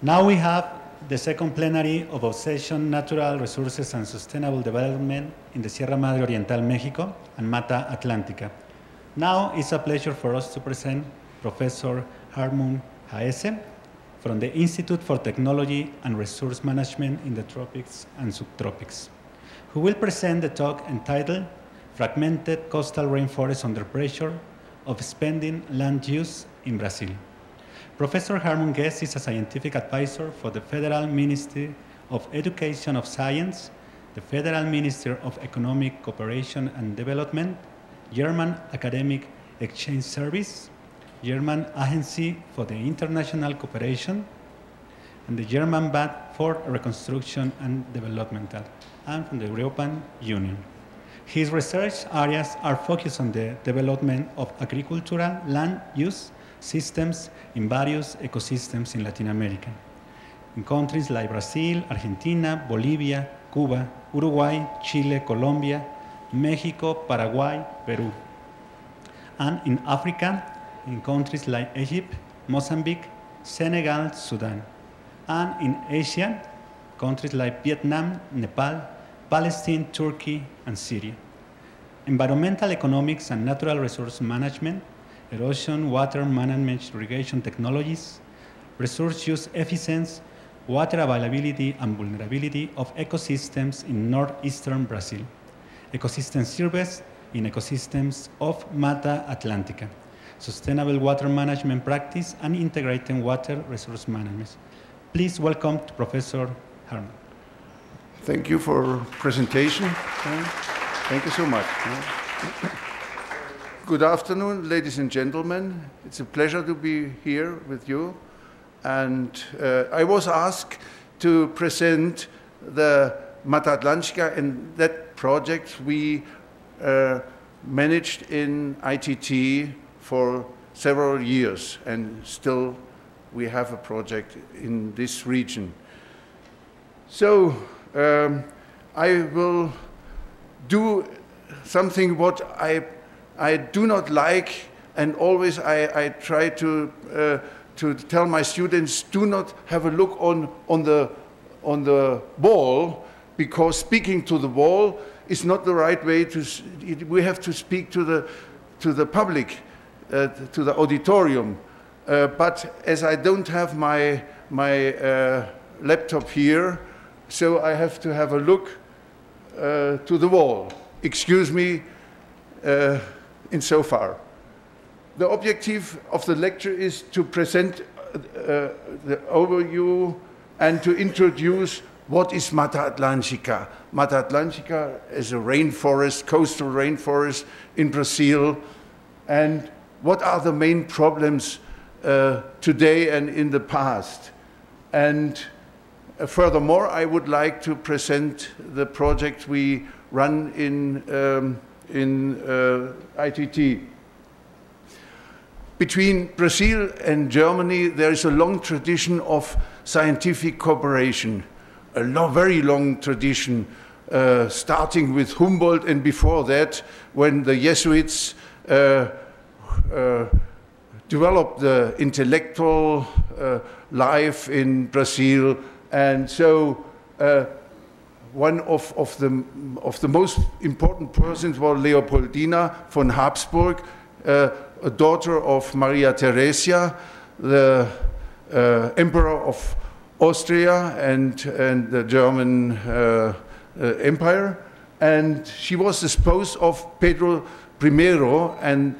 Now we have the second plenary of Obsession, Natural Resources and Sustainable Development in the Sierra Madre Oriental, Mexico, and Mata Atlántica. Now it's a pleasure for us to present Professor Hartmut Gaese from the Institute for Technology and Resource Management in the Tropics and Subtropics, who will present the talk entitled Fragmented Coastal Rainforest Under Pressure of Expending Land Use in Brazil. Professor Hartmut Gaese is a scientific advisor for the Federal Ministry of Education of Science, the Federal Ministry of Economic Cooperation and Development, German Academic Exchange Service, German Agency for the International Cooperation, and the German Bank for Reconstruction and Development, and from the European Union. His research areas are focused on the development of agricultural land use systems in various ecosystems in Latin America, in countries like Brazil, Argentina, Bolivia, Cuba, Uruguay, Chile, Colombia, Mexico, Paraguay, Peru, and in Africa, in countries like Egypt, Mozambique, Senegal, Sudan, and in Asia, countries like Vietnam, Nepal, Palestine, Turkey, and Syria. Environmental economics and natural resource management, erosion, water management, irrigation technologies, resource use efficiency, water availability and vulnerability of ecosystems in northeastern Brazil, ecosystem service in ecosystems of Mata Atlántica, sustainable water management practice, and integrating water resource management. Please welcome to Professor Hartmut. Thank you for presentation. Thank you so much. Good afternoon, ladies and gentlemen. It's a pleasure to be here with you. And I was asked to present the Mata Atlántica, and that project we managed in ITT for several years, and still we have a project in this region. So I will do something what I do not like, and always I try to tell my students, do not have a look on the wall, because speaking to the wall is not the right way to. We have to speak to the public, to the auditorium. But as I don't have my laptop here, so I have to have a look to the wall. Excuse me insofar. The objective of the lecture is to present the overview and to introduce what is Mata Atlántica. Mata Atlántica is a rainforest, coastal rainforest in Brazil, and what are the main problems today and in the past. And furthermore, I would like to present the project we run in ITT. Between Brazil and Germany, there is a long tradition of scientific cooperation, a very long tradition, starting with Humboldt, and before that, when the Jesuits developed the intellectual life in Brazil. And so one of the most important persons was Leopoldina von Habsburg, a daughter of Maria Theresia, the Emperor of Austria and the German Empire. And she was the spouse of Pedro I and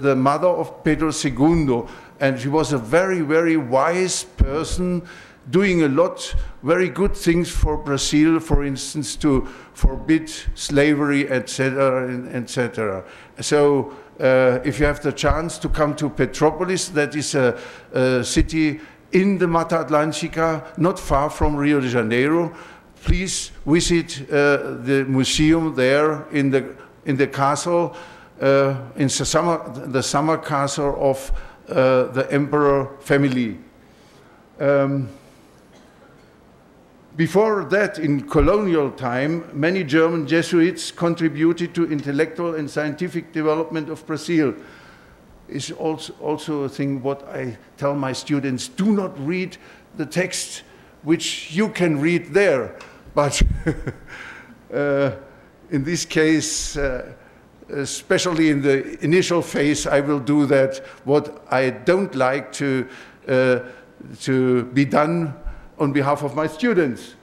the mother of Pedro II. And she was a very, very wise person, doing a lot very good things for Brazil, for instance, to forbid slavery, etc., etc. So if you have the chance to come to Petrópolis, that is a city in the Mata Atlántica, not far from Rio de Janeiro, please visit the museum there in the castle, in the summer castle of the emperor family. Before that, in colonial time, many German Jesuits contributed to intellectual and scientific development of Brazil. is also a thing what I tell my students: do not read the text which you can read there. But in this case, especially in the initial phase, I will do that, what I don't like to be done on behalf of my students.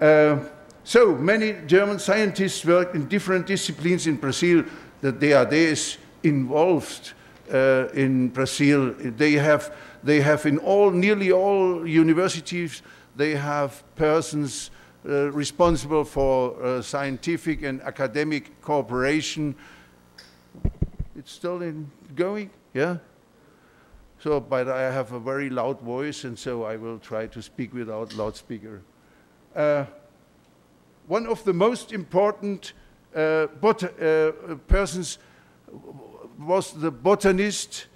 So many German scientists work in different disciplines in Brazil. The DAD is involved in Brazil. They have in nearly all universities, they have persons responsible for scientific and academic cooperation. It's still going, yeah? So, but I have a very loud voice, and so I will try to speak without loudspeaker. One of the most important persons was the botanist,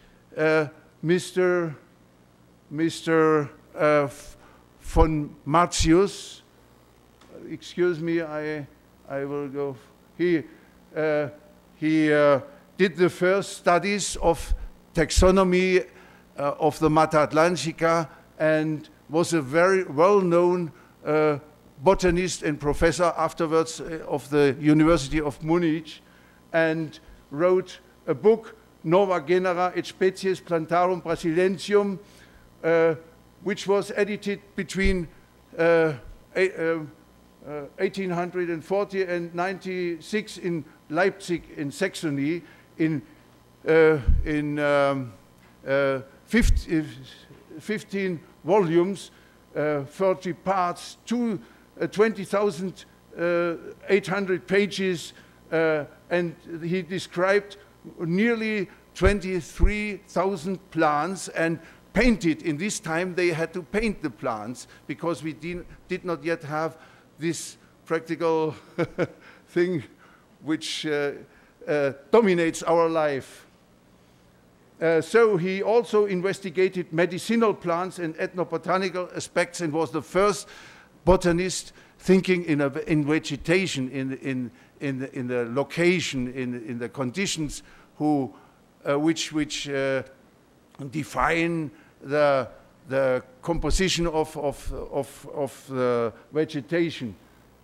Mr. von Martius. Excuse me, I will go. He did the first studies of taxonomy of the Mata Atlantica and was a very well-known botanist and professor afterwards of the University of Munich, and wrote a book, Nova Genera et Species Plantarum Brasiliensium, which was edited between 1840 and 96 in Leipzig in Saxony in 15 volumes, 30 parts, 20,800 pages, and he described nearly 23,000 plants and painted. In this time they had to paint the plants because we did not yet have this practical thing which dominates our life. So he also investigated medicinal plants and ethnobotanical aspects and was the first botanist thinking in vegetation, in the location, in the conditions which define the composition of the vegetation.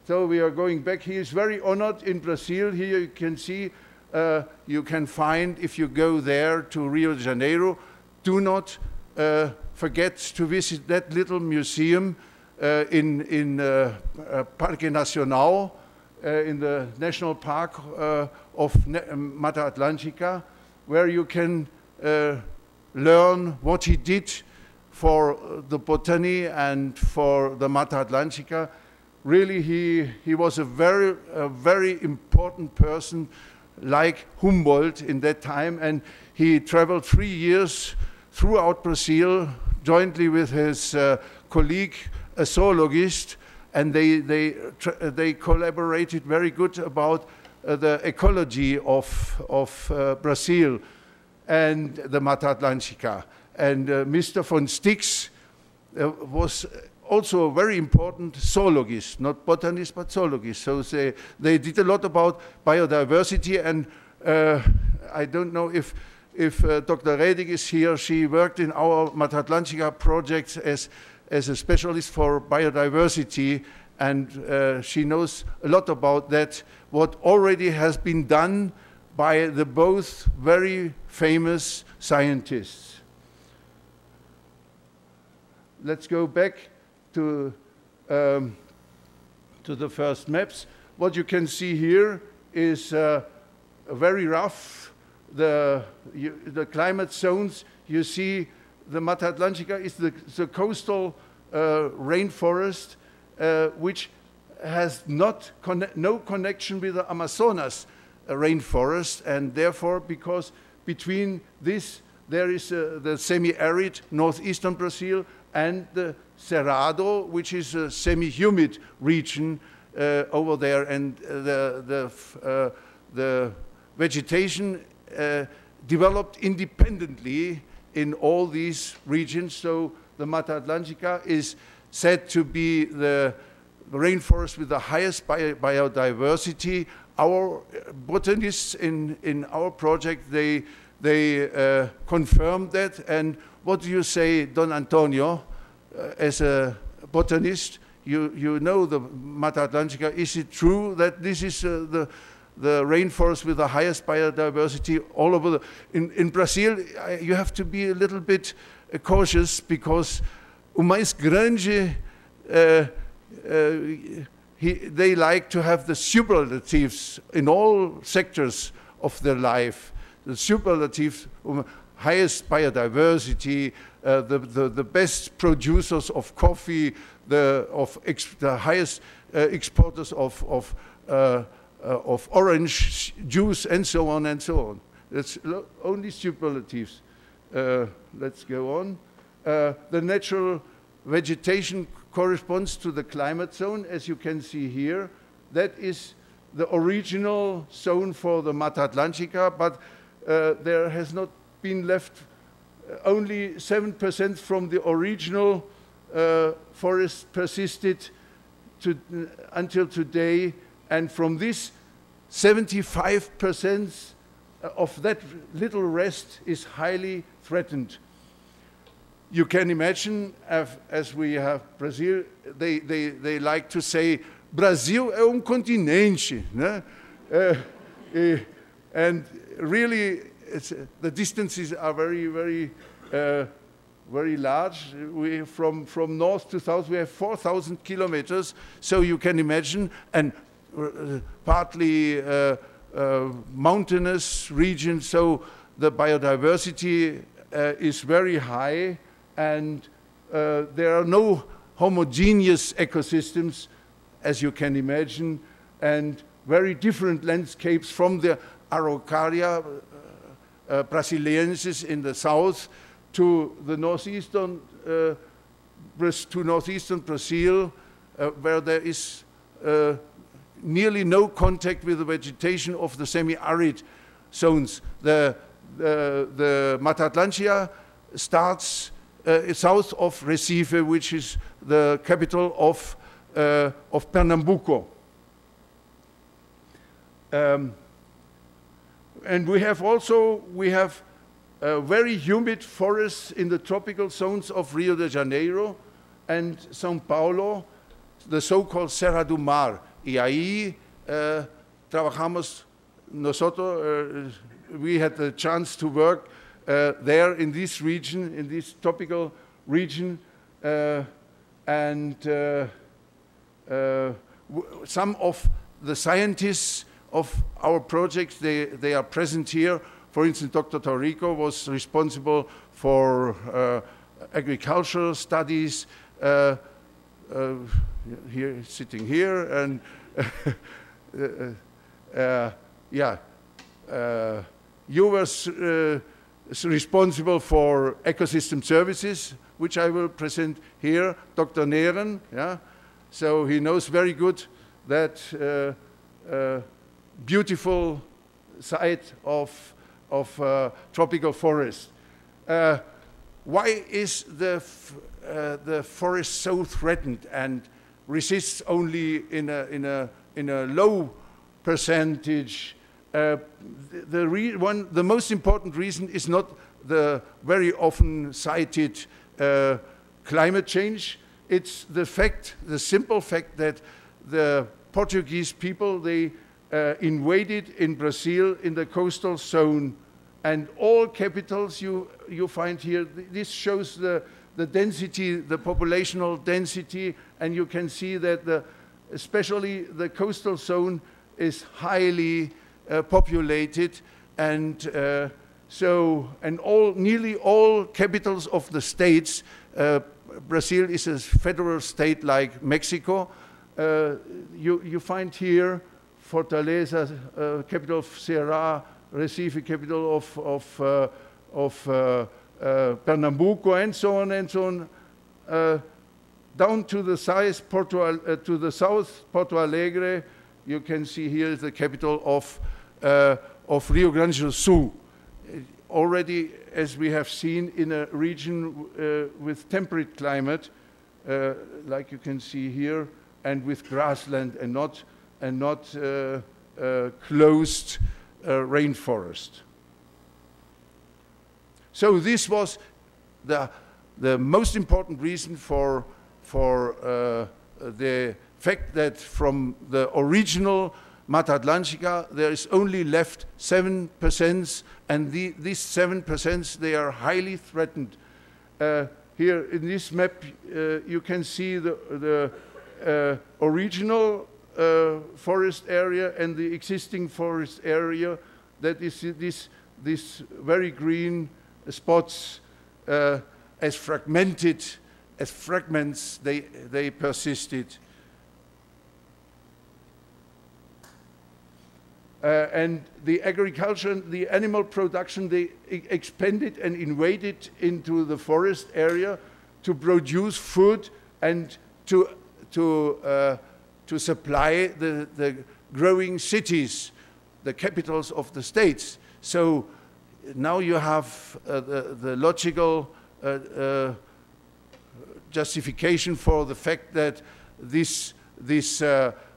So we are going back. He is very honored in Brazil. Here you can see, you can find, if you go there to Rio de Janeiro, do not forget to visit that little museum in Parque Nacional, in the national park of Mata Atlantica, where you can learn what he did for the botany and for the Mata Atlantica. Really, he was a very important person, like Humboldt in that time, and he traveled 3 years throughout Brazil jointly with his colleague, a zoologist, and they collaborated very good about the ecology of Brazil and the Mata Atlantica. And Mr. von Stix was also a very important zoologist, not botanist, but zoologist. So they did a lot about biodiversity, and I don't know if Dr. Redig is here. She worked in our Mata Atlantica project as a specialist for biodiversity, and she knows a lot about that, what already has been done by the both very famous scientists. Let's go back to the first maps. What you can see here is very rough, the climate zones. You see the Mata Atlantica is the coastal rainforest, which has no connection with the Amazonas rainforest, and therefore, because between this there is the semi-arid northeastern Brazil and the Cerrado, which is a semi-humid region over there, and the vegetation developed independently in all these regions. So the Mata Atlantica is said to be the rainforest with the highest biodiversity. Our botanists in our project, they they confirmed that. And what do you say, Don Antonio, as a botanist? You know the Mata Atlântica. Is it true that this is the rainforest with the highest biodiversity all over in Brazil? You have to be a little bit cautious, because o mais grande, they like to have the superlatives in all sectors of their life. The superlatives, highest biodiversity, the best producers of coffee, the highest exporters of orange juice, and so on and so on. That's only superlatives. Let's go on. The natural vegetation corresponds to the climate zone, as you can see here. That is the original zone for the Mata Atlântica, but there has not been left only 7% from the original forest persisted until today, and from this 75% of that little rest is highly threatened. You can imagine, as we have Brazil, they like to say, Brasil é continente, né? And really, the distances are very large. From north to south, we have 4,000 kilometers. So you can imagine, and partly mountainous region. So the biodiversity is very high, and there are no homogeneous ecosystems, as you can imagine, and very different landscapes from the Araucaria brasiliensis in the south to the northeastern Brazil, where there is nearly no contact with the vegetation of the semi-arid zones. The Mata Atlântica starts south of Recife, which is the capital of Pernambuco. And we have very humid forests in the tropical zones of Rio de Janeiro and São Paulo, the so-called Serra do Mar. Y ahí trabajamos nosotros, we had the chance to work there in this region, in this tropical region, and some of the scientists of our projects, they are present here. For instance, Dr. Taurico was responsible for agricultural studies, here, sitting here, and you were responsible for ecosystem services, which I will present here, Dr. Neren, yeah? So he knows very good that beautiful side of tropical forest. Why is the forest so threatened and resists only in a low percentage? The most important reason is not the very often cited climate change. It's the simple fact that the Portuguese people, they invaded in Brazil in the coastal zone, and all capitals you find here, this shows the density, the populational density, and you can see that especially the coastal zone is highly populated, and nearly all capitals of the states, Brazil is a federal state like Mexico. You find here Fortaleza, capital of Ceará, Recife, capital of Pernambuco, and so on, down to the south, Porto Alegre. You can see here the capital of Rio Grande do Sul. Already, as we have seen, in a region with temperate climate, like you can see here, and with grassland and not closed rainforest. So this was the most important reason for the fact that from the original Mata Atlântica there is only left 7%, and these 7% they are highly threatened. Here in this map you can see the original forest area and the existing forest area. That is this very green spots as fragmented, as fragments they persisted. And the agriculture and the animal production, they expanded and invaded into the forest area to produce food and to supply the growing cities, the capitals of the states. So now you have the logical justification for the fact that these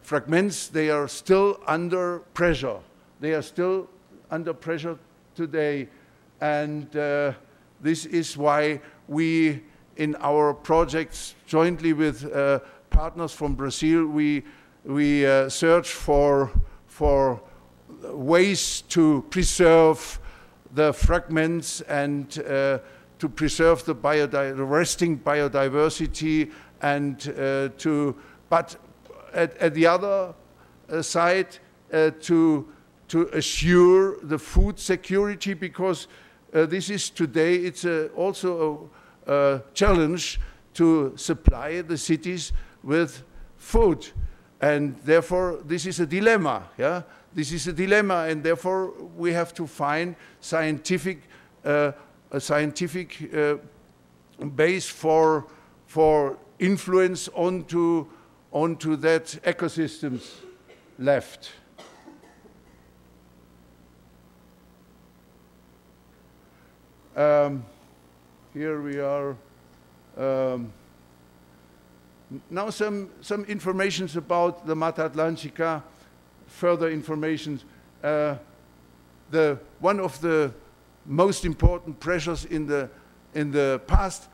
fragments, they are still under pressure. They are still under pressure today. And this is why we, in our projects, jointly with partners from Brazil, we search for ways to preserve the fragments and to preserve the resting biodiversity, and but at the other side to assure the food security, because this is today, it's also a challenge to supply the cities with food, and therefore this is a dilemma. Yeah, this is a dilemma, and therefore we have to find a scientific base for influence onto that ecosystems left. Here we are. Now some information about the Mata Atlântica. Further information. One of the most important pressures in the past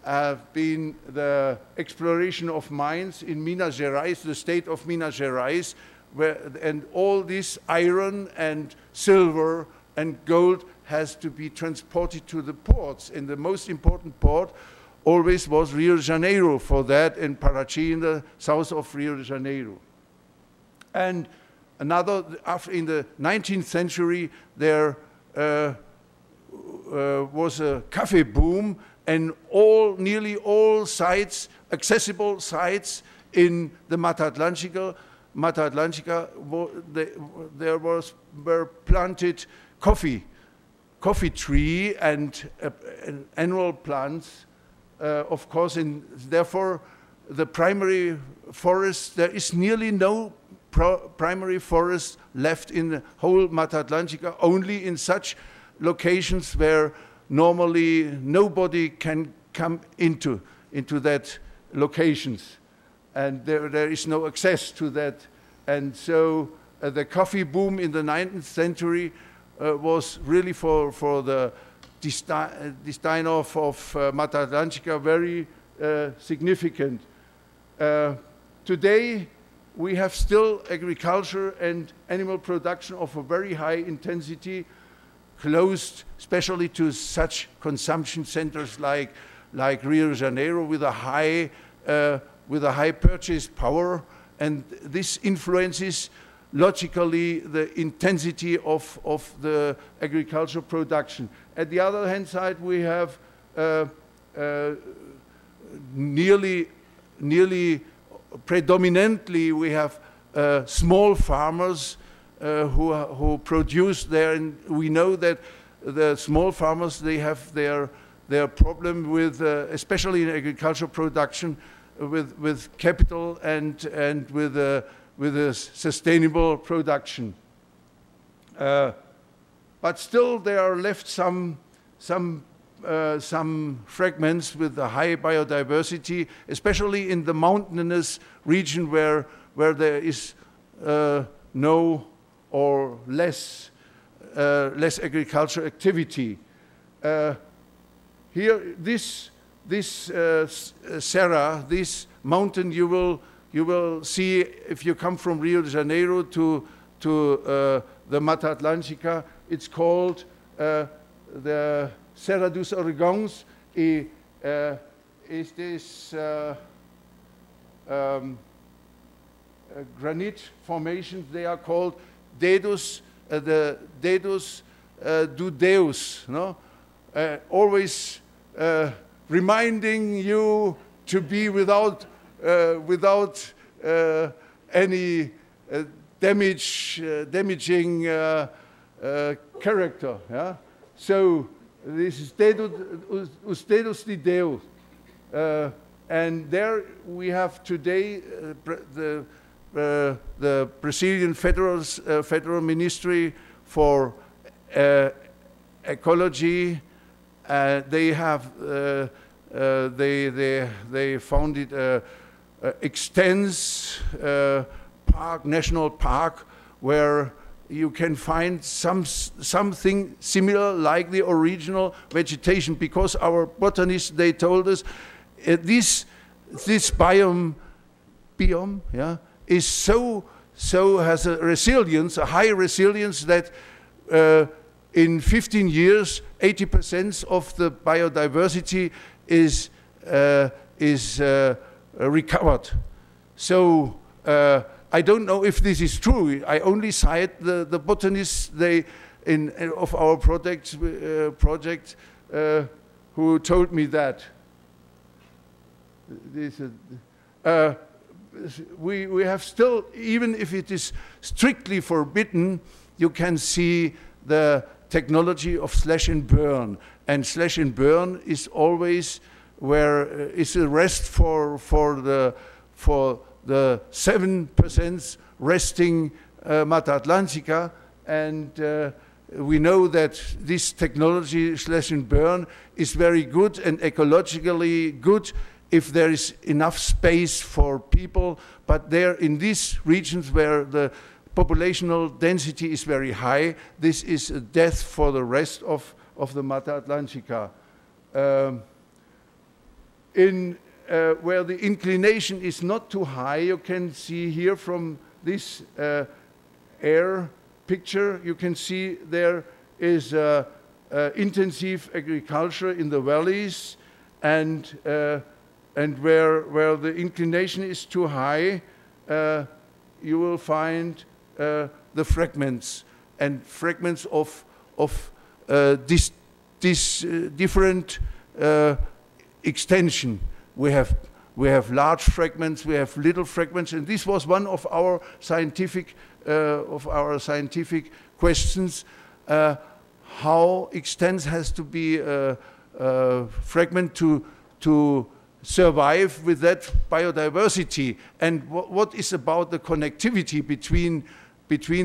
have been the exploration of mines in Minas Gerais, the state of Minas Gerais, and all this iron and silver and gold has to be transported to the ports. And the most important port always was Rio de Janeiro for that, and Paraty in the south of Rio de Janeiro. And another, in the 19th century, there was a coffee boom, and nearly all sites, accessible sites in the Mata Atlântica, were planted coffee tree and annual plants, of course, and therefore the primary forest, there is nearly no primary forest left in the whole Mata Atlântica, only in such locations where normally nobody can come into that locations, and there is no access to that. And so the coffee boom in the 19th century was really for the design of Mata Atlântica very significant. Today we have still agriculture and animal production of a very high intensity, close especially to such consumption centers like Rio de Janeiro, with a high purchase power, and this influences logically the intensity of the agricultural production. At the other hand side, we have nearly predominantly we have small farmers who produce there, and we know that the small farmers, they have their problem with, especially in agricultural production, with capital and with a sustainable production. But still, there are left some fragments with a high biodiversity, especially in the mountainous region where there is no or less agricultural activity. Here, this serra, this mountain, you will see if you come from Rio de Janeiro to the Mata Atlântica. It's called the Serra dos Orgões. Is this granite formations? They are called dedos, the dedos do Deus. No, always reminding you to be without any damaging character. Yeah? So this is os dedos de Deus. And there we have today the Brazilian Federal Ministry for Ecology. They have they founded Extends Park, National Park, where you can find something similar like the original vegetation, because our botanists, they told us this biome yeah, is so has a resilience, a high resilience, that in 15 years 80% of the biodiversity is recovered. So I don't know if this is true. I only cite the botanists of our project who told me that. We have still, even if it is strictly forbidden, you can see the technology of slash and burn. And slash and burn is always where it's a rest for the 7% resting Mata Atlântica, and we know that this technology slash and burn is very good and ecologically good if there is enough space for people, but there in these regions where the populational density is very high, this is a death for the rest of the Mata Atlântica. Where the inclination is not too high, you can see here from this air picture, you can see there is intensive agriculture in the valleys, and where the inclination is too high, you will find the fragments of this different extension. We have large fragments, we have little fragments, and this was one of our scientific questions. How extensive has to be a fragment to survive with that biodiversity, and what is about the connectivity between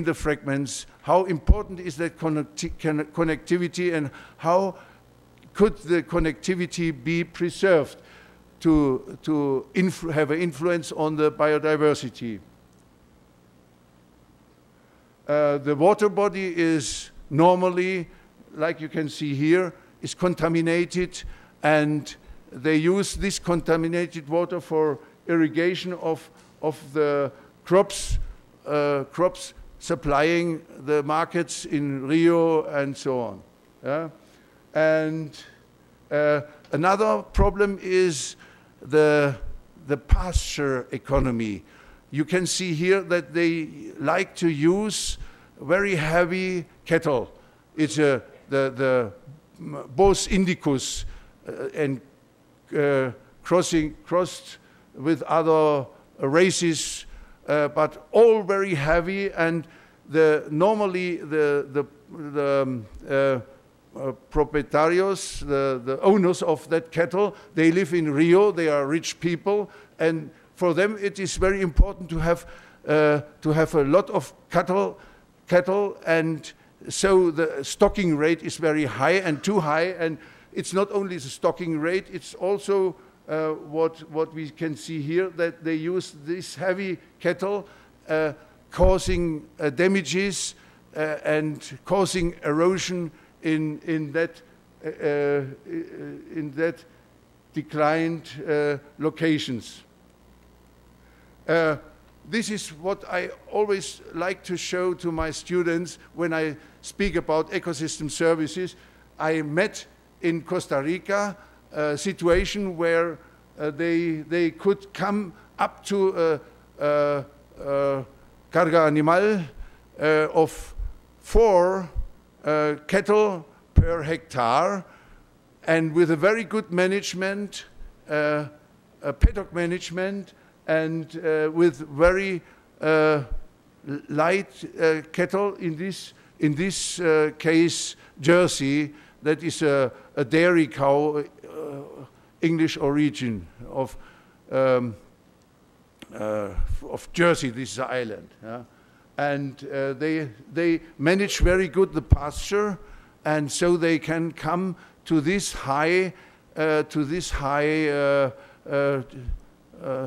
the fragments? How important is that connectivity, and how could the connectivity be preserved to have an influence on the biodiversity? The water body is normally, like you can see here, is contaminated, and they use this contaminated water for irrigation of the crops supplying the markets in Rio and so on. Yeah? And another problem is the pasture economy. You can see here that they like to use very heavy cattle. It's the Bos indicus and crossed with other races, but all very heavy. And normally the proprietarios, the owners of that cattle, they live in Rio. They are rich people, and for them it is very important to have a lot of cattle, and so the stocking rate is very high and too high. And it's not only the stocking rate; it's also what we can see here, that they use this heavy cattle, causing damages and causing erosion in that in that declined locations. This is what I always like to show to my students when I speak about ecosystem services. I met in Costa Rica a situation where they could come up to a carga animal of 4 cattle per hectare, and with a very good management, paddock management, and with very light cattle, in this case Jersey, that is a dairy cow, English origin of Jersey. This is an island, yeah? And they manage very good the pasture, and so they can come to this high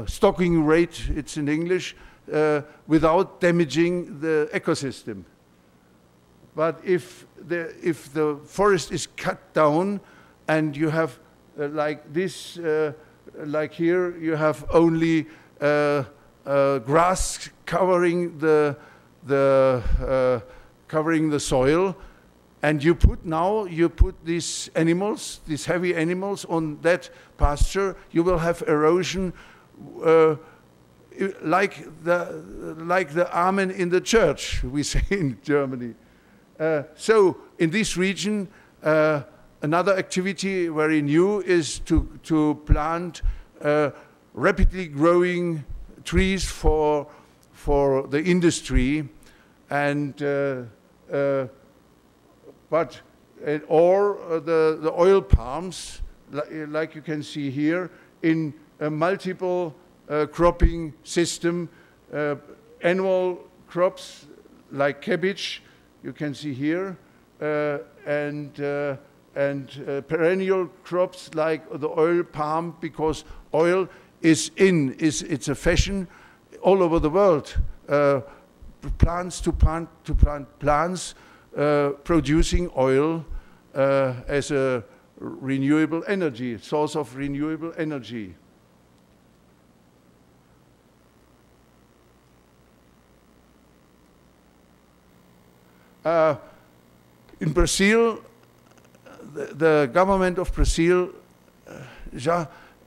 stocking rate, it's in English, without damaging the ecosystem. But if the forest is cut down and you have like this, like here, you have only grass covering the soil, and you put these animals, these heavy animals, on that pasture, you will have erosion. Like the Amen in the church, we say in Germany. So in this region, another activity very new is to plant rapidly growing trees for the industry, and or the oil palms, like you can see here, in a multiple cropping system, annual crops like cabbage, you can see here, and perennial crops like the oil palm, because oil it's a fashion all over the world. Plants to plant plants producing oil as a renewable energy, source of renewable energy. In Brazil, the government of Brazil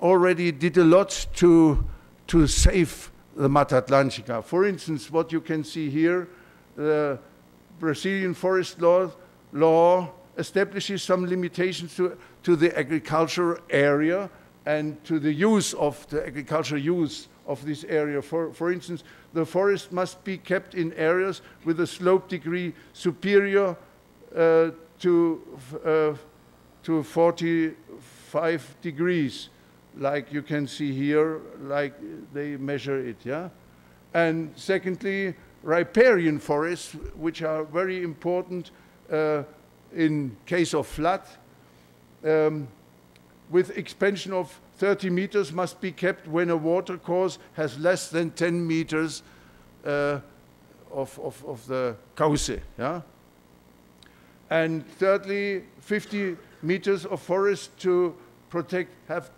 already did a lot to save the Mata Atlântica. For instance, what you can see here, the Brazilian forest law establishes some limitations to the agricultural area and to the use of the agricultural use of this area. For instance, the forest must be kept in areas with a slope degree superior to 45 degrees, like you can see here, like they measure it, yeah? And secondly, riparian forests, which are very important in case of flood, with expansion of 30 meters must be kept when a water course has less than 10 meters of the Gaese, yeah? And thirdly, 50 meters of forest to protect has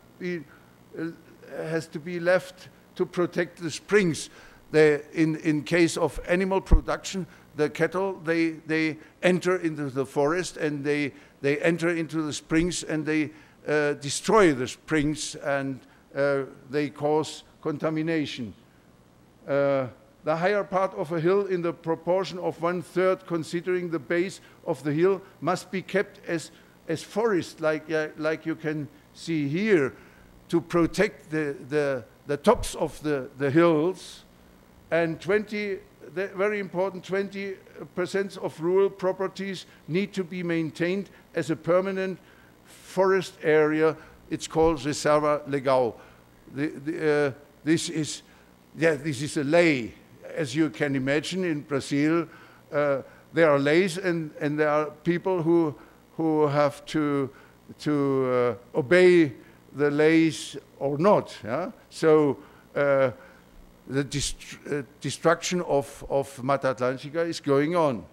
to be left to protect the springs. In case of animal production, the cattle, they enter into the forest and they enter into the springs and they destroy the springs, and they cause contamination. The higher part of a hill in the proportion of 1/3 considering the base of the hill must be kept as forest, like you can see here, to protect the tops of the hills. And very important, 20% of rural properties need to be maintained as a permanent forest area. It's called Reserva Legal. This is a ley. As you can imagine, in Brazil, there are lays and there are people who have to obey the lays or not. Yeah? So the destruction of Mata Atlântica is going on.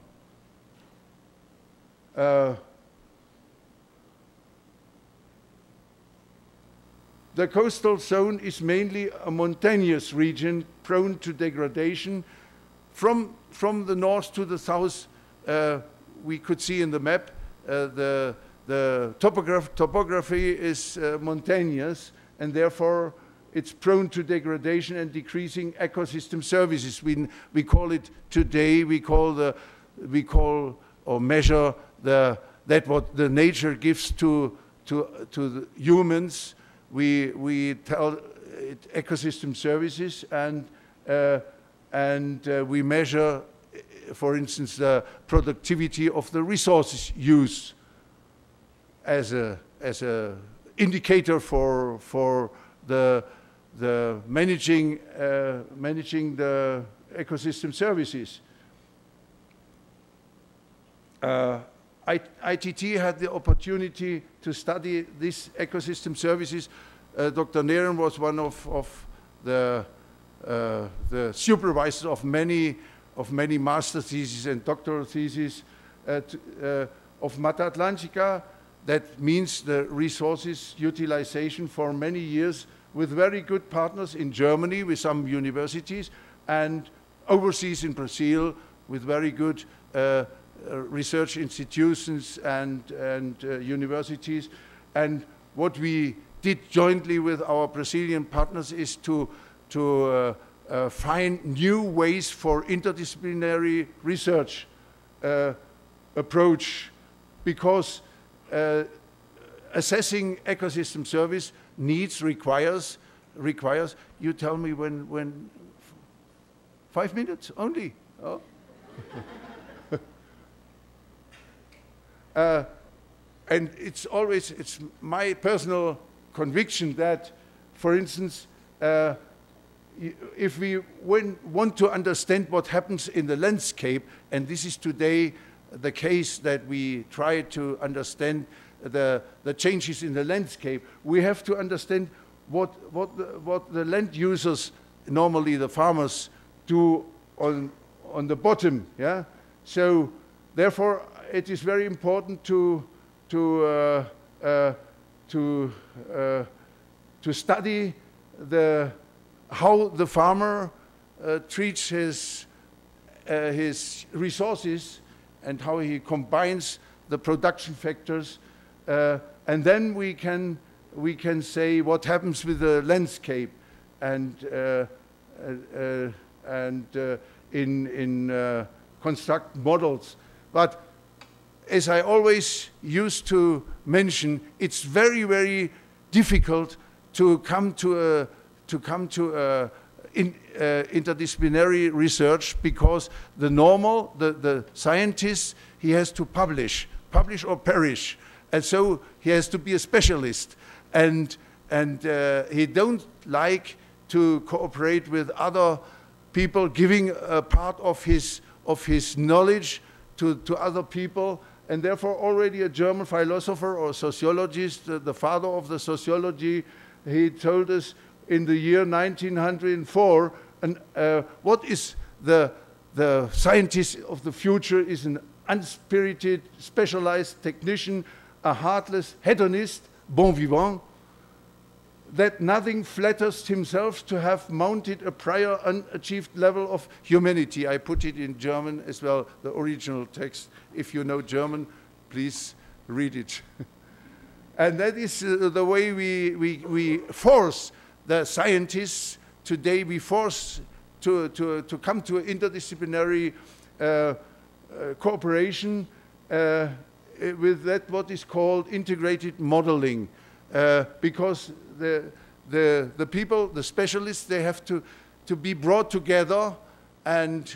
The coastal zone is mainly a mountainous region prone to degradation. From the north to the south, we could see in the map, the topography is mountainous, and therefore it's prone to degradation and decreasing ecosystem services. We call it today, we call or measure that what the nature gives to the humans. We tell it ecosystem services, and we measure, for instance, the productivity of the resources used as a indicator for the managing the ecosystem services. ITT had the opportunity to study these ecosystem services. Dr. Neren was one of the supervisors of many master theses and doctoral theses of Mata Atlântica. That means the resources utilization for many years with very good partners in Germany with some universities, and overseas in Brazil with very good research institutions and universities. And what we did jointly with our Brazilian partners is to find new ways for interdisciplinary research approach, because assessing ecosystem service requires, you tell me when 5 minutes only? Oh. And it's my personal conviction that, for instance, if we want to understand what happens in the landscape, and this is today the case that we try to understand the changes in the landscape, we have to understand what the land users, normally the farmers, do on the bottom. Yeah. So therefore, it is very important to study how the farmer treats his resources and how he combines the production factors, and then we can say what happens with the landscape, and construct models. But as I always used to mention, it's very, very difficult to come to interdisciplinary research, because the scientist, he has to publish or perish, and so he has to be a specialist, and he don't like to cooperate with other people, giving a part of his knowledge to other people. And therefore, already a German philosopher or sociologist, the father of the sociology, he told us in the year 1904, what is the scientist of the future is an unspirited, specialized technician, a heartless hedonist, bon vivant, that nothing flatters himself to have mounted a prior unachieved level of humanity. I put it in German as well, the original text. If you know German, please read it. And that is the way we force the scientists today. We force to come to interdisciplinary cooperation with that what is called integrated modeling, because the people, the specialists, they have to be brought together and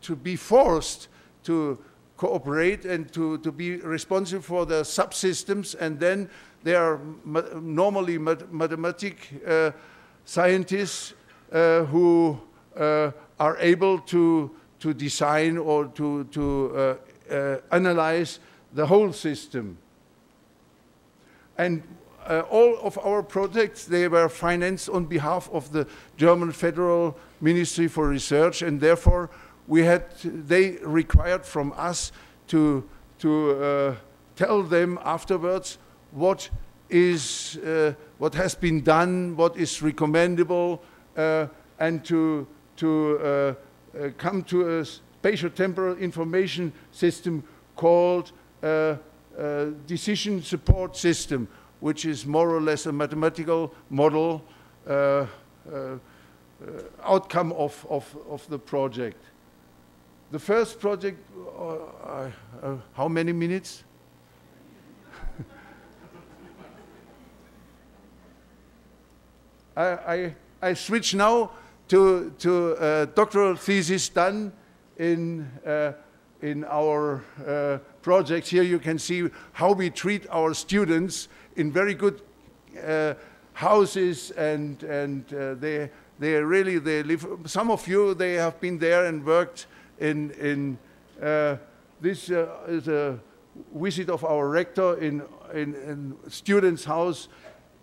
to be forced to cooperate and to be responsible for the subsystems, and then they are normally mathematic scientists who are able to design or to analyze the whole system. And all of our projects, they were financed on behalf of the German Federal Ministry for Research, and therefore they required from us to tell them afterwards what is what has been done, what is recommendable, and to come to a spatial-temporal information system called decision support system, which is more or less a mathematical model outcome of the project. The first project, how many minutes? I switch now to a doctoral thesis done in our project. Here you can see how we treat our students in very good houses, and they live. Some of you, they have been there and worked in this is a visit of our rector in student's house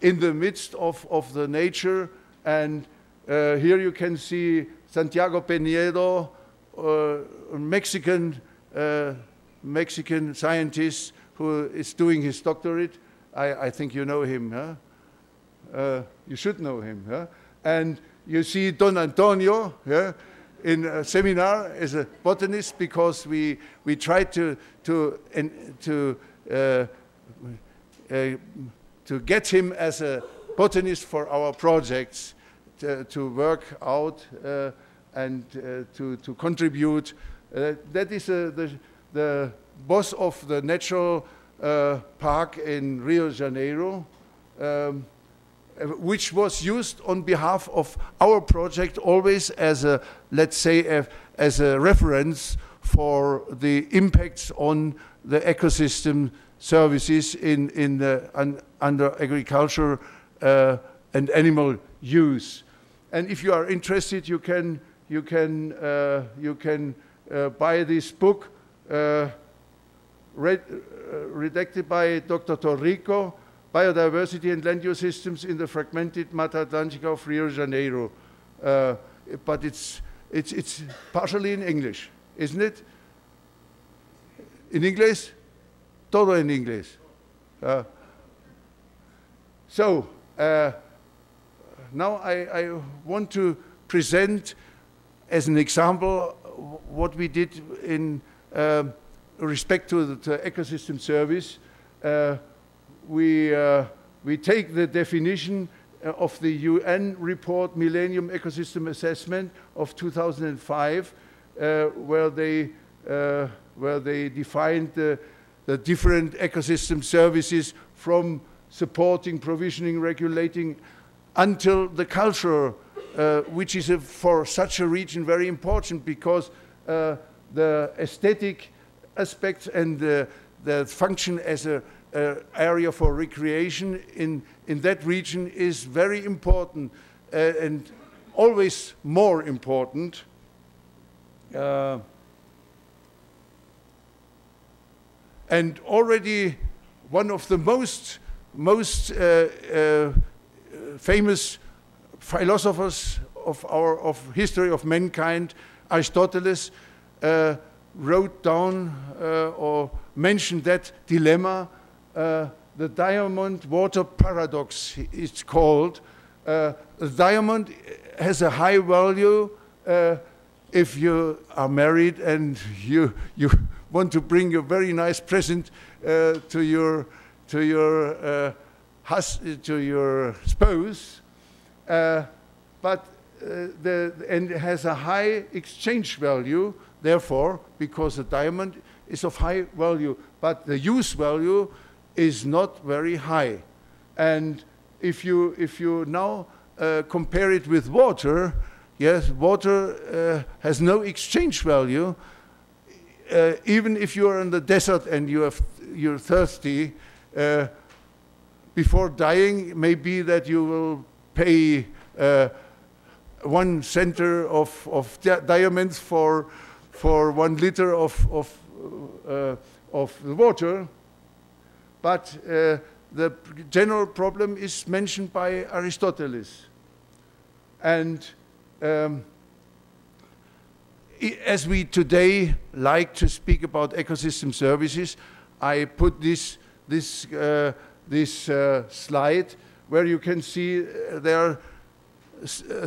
in the midst of the nature. And here you can see Santiago Penedo, a Mexican scientist who is doing his doctorate. I think you know him, huh? You should know him, huh? And you see Don Antonio, yeah, in a seminar as a botanist, because we tried to get him as a botanist for our projects, to work out and to contribute. That is the boss of the natural park in Rio de Janeiro, which was used on behalf of our project always as a, let's say, as a reference for the impacts on the ecosystem services under agriculture and animal use. And if you are interested, you can buy this book redacted by Dr. Torrico, Biodiversity and Land Use Systems in the Fragmented Mata Atlântica of Rio de Janeiro. But it's partially in English, isn't it? In English? Todo in English. So now I want to present as an example what we did in respect to the ecosystem service. We take the definition of the UN report Millennium Ecosystem Assessment of 2005, where they defined the different ecosystem services, from supporting, provisioning, regulating, until the culture, which is for such a region very important, because the aesthetic aspects and the function as a area for recreation in that region is very important, and always more important. And already one of the most famous philosophers of history of mankind, Aristotle, wrote down or mentioned that dilemma. The diamond water paradox, it's called. The diamond has a high value if you are married and you want to bring a very nice present to your spouse, but and it has a high exchange value, therefore, because the diamond is of high value, but the use value is not very high. And if you now compare it with water, yes, water has no exchange value. Even if you are in the desert and you're thirsty, before dying, maybe that you will pay 1 center of diamonds for 1 liter of the water. But the general problem is mentioned by Aristotle. And as we today like to speak about ecosystem services, I put this this slide, where you can see there are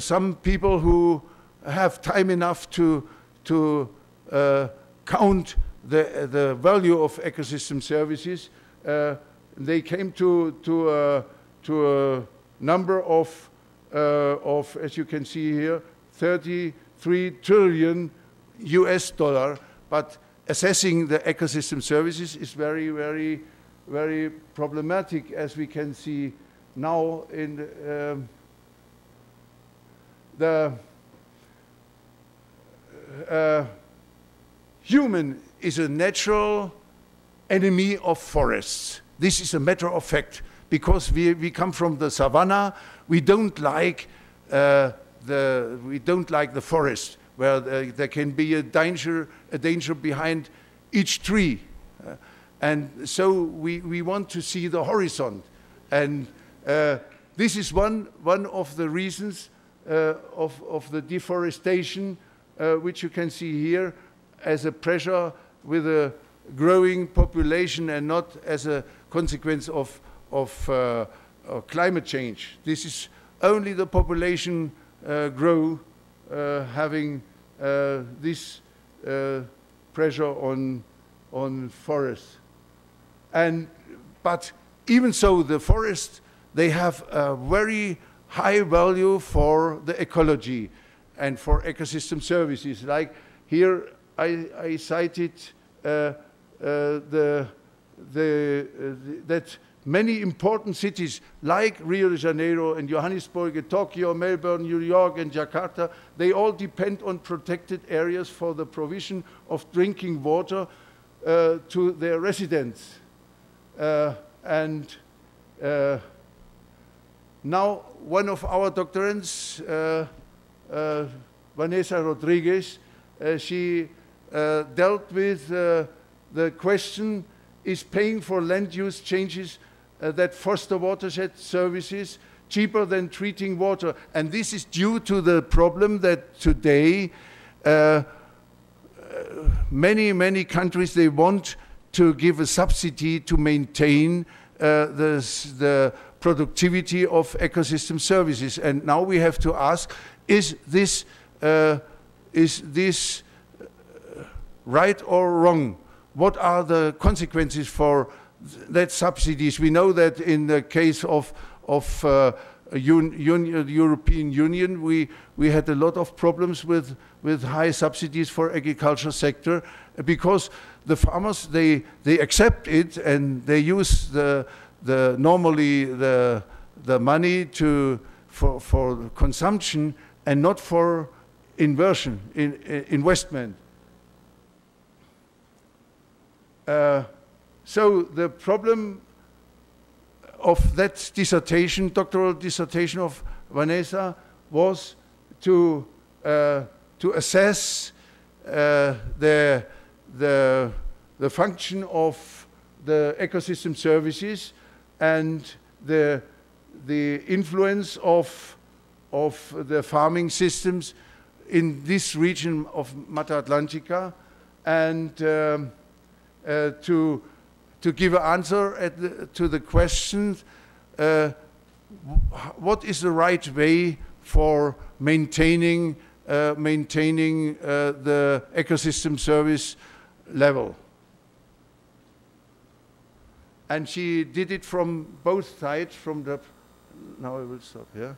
some people who have time enough to count the value of ecosystem services. They came to a number of, as you can see here, 33 trillion US dollar, but assessing the ecosystem services is very, very, very problematic, as we can see now in the human is a natural enemy of forests. This is a matter of fact, because we come from the savanna. We don't like the forest, where there can be a danger behind each tree, and so we want to see the horizon, and this is one of the reasons of the deforestation, which you can see here as a pressure with a growing population and not as a consequence of climate change. This is only the population grow having this pressure on forests. But even so, the forests, they have a very high value for the ecology and for ecosystem services. Like here, I cited that many important cities like Rio de Janeiro and Johannesburg, Tokyo, Melbourne, New York, and Jakarta, they all depend on protected areas for the provision of drinking water to their residents. Now, one of our doctorants, Vanessa Rodriguez, she dealt with the question, is paying for land use changes that foster watershed services cheaper than treating water? And this is due to the problem that today many countries, they want to give a subsidy to maintain the productivity of ecosystem services. And now we have to ask, is this right or wrong? What are the consequences for that subsidies? We know that in the case of the European Union, we had a lot of problems with high subsidies for agriculture sector, because the farmers, they accept it and they use normally the money for consumption and not for investment. So the problem of that dissertation, doctoral dissertation of Vanessa, was to assess the function of the ecosystem services and the influence of the farming systems in this region of Mata Atlantica, and to give an answer to the question, what is the right way for maintaining the ecosystem service level. And she did it from both sides, from the, now I will stop, yeah?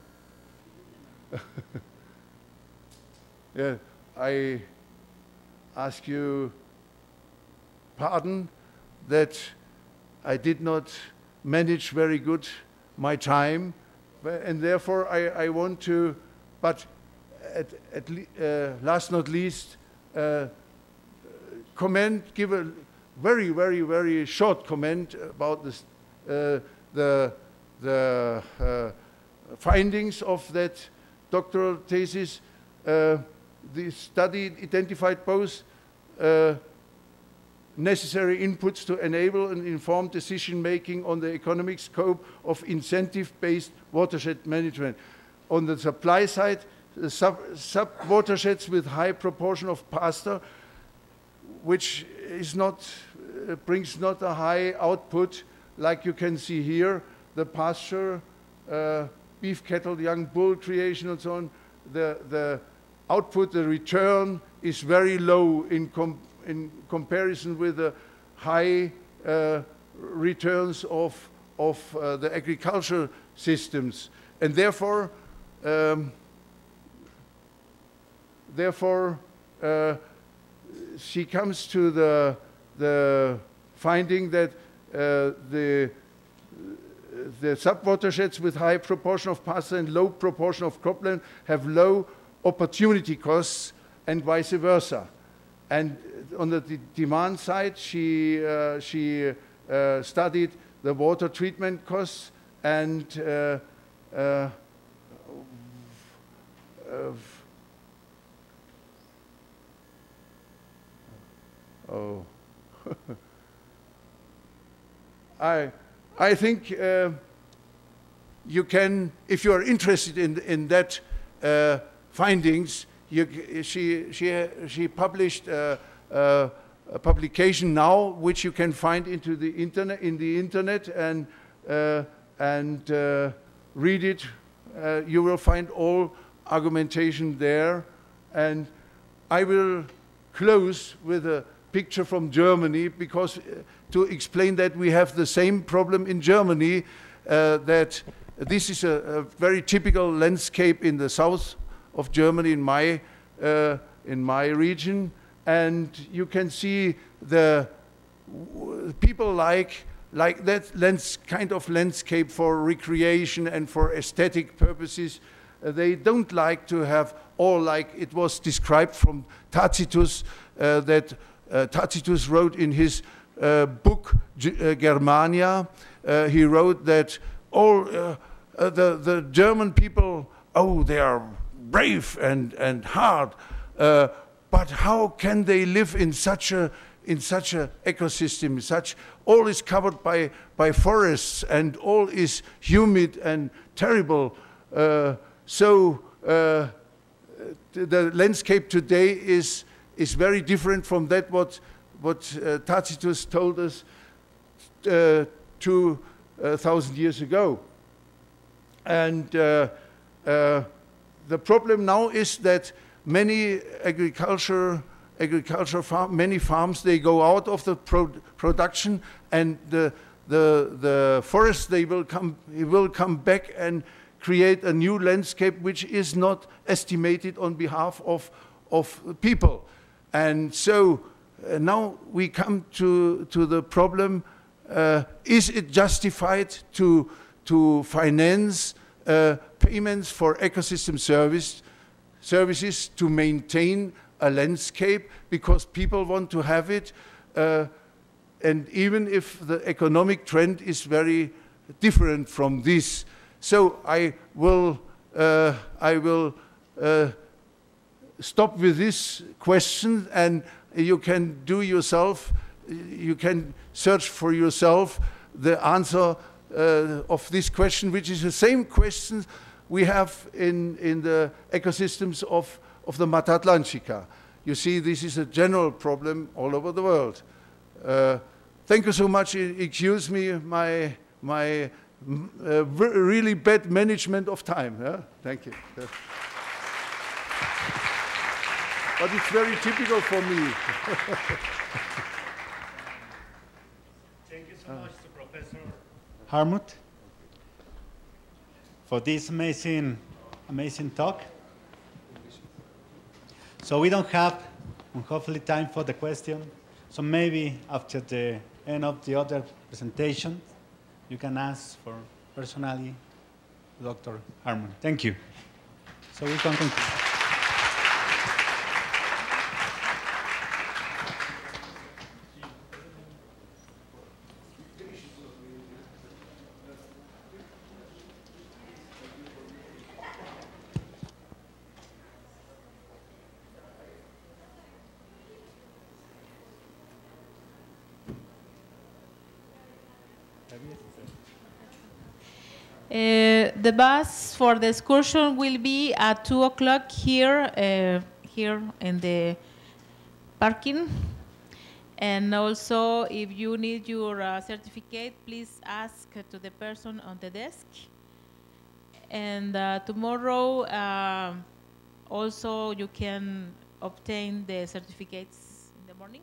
Yeah, I ask you pardon that I did not manage very good my time, and therefore I want to, but last not least, give a very short comment about this, the findings of that doctoral thesis. The study identified both necessary inputs to enable an informed decision-making on the economic scope of incentive-based watershed management. On the supply side, sub-watersheds with high proportion of pasture, which is not, brings not a high output, like you can see here, the pasture, beef cattle, young bull creation and so on, the output, the return is very low in comparison with the high returns of the agricultural systems. And therefore, she comes to the finding that the subwatersheds with high proportion of pasture and low proportion of cropland have low opportunity costs and vice versa. And on the demand side, she studied the water treatment costs and oh. I think you can, if you are interested in that findings, she published a publication now, which you can find in the internet and read it. You will find all argumentation there, and I will close with a picture from Germany, because to explain that we have the same problem in Germany, that this is a very typical landscape in the south of Germany, in my region, and you can see the people like that kind of landscape for recreation and for aesthetic purposes. They don't like to have all like it was described from Tacitus, that Tacitus wrote in his book Germania. He wrote that all the German people, oh, they are brave and hard, but how can they live in such a ecosystem? All is covered by forests, and all is humid and terrible. So the landscape today is very different from that what Tacitus told us 2,000 years ago. And the problem now is that many many farms, they go out of the production, and the forest, it will come back and create a new landscape which is not estimated on behalf of people. And so now we come to the problem, is it justified to finance payments for ecosystem services to maintain a landscape because people want to have it, and even if the economic trend is very different from this. So I will stop with this question, and you can do yourself, you can search for yourself the answer of this question, which is the same question we have in the ecosystems of the Mata Atlântica. You see, this is a general problem all over the world. Thank you so much. Excuse me my really bad management of time. Thank you. But it's very typical for me. Thank you so much to Professor Hartmut for this amazing talk. So we don't have, hopefully, time for the question. So maybe after the end of the other presentation, you can ask for personally Dr. Hartmut. Thank you. So we can conclude. The bus for the excursion will be at 2 o'clock here in the parking. And also, if you need your certificate, please ask to the person on the desk. And tomorrow, also, you can obtain the certificates in the morning.